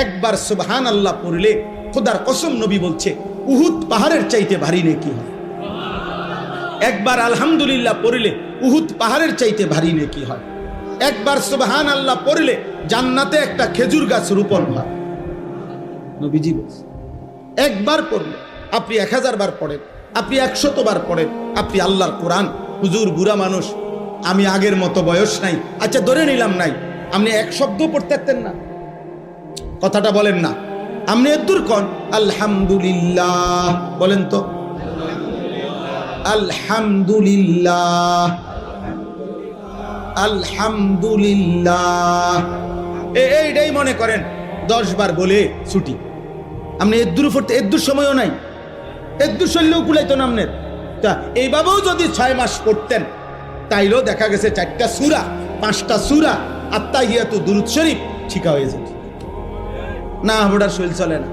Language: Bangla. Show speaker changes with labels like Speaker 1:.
Speaker 1: একবার সুবহানাল্লাহ পড়লে খোদার কসম নবী বলছে উহুদ পাহাড়ের চাইতে ভারী নেকি হয়। একবার আলহামদুলিল্লাহ পড়লে উহুদ পাহাড়ের চাইতে ভারী নেকি হয়। একবার সুবহানাল্লাহ পড়লে জান্নাতে একটা খেজুর গাছ রোপণ হয়। নবীজি বলছে একবার পড়লে, আপনি 1000 বার পড়েন, আপনি 100 বার পড়েন, আপনি আল্লাহর কোরআন। হুজুর বুড়া মানুষ, আমি আগের মতো বয়স নাই, আচ্ছা ধরে নিলাম নাই, আপনি এক শব্দ পড়তে পারতেন না? কথাটা বলেন না, আপনি এদুর কন আলহামদুলিল্লাহ বলেন তো, আলহামদুলিল্লাহ আলহামদুলিল্লাহ। এইটাই মনে করেন 10 বার বলে ছুটি। আপনি এদুর পড়তে এদুর সময়ও নাই, এদুর শরীরেও কুলাইতো না আপনার। তা এইভাবেও যদি 6 মাস পড়তেন তাইলেও দেখা গেছে 4টা সূরা 5টা সূরা আত্তাহিয়াতু দুরূদ শরীফ শিখা হয়ে যেত। না, আপনার শরীর চলে না।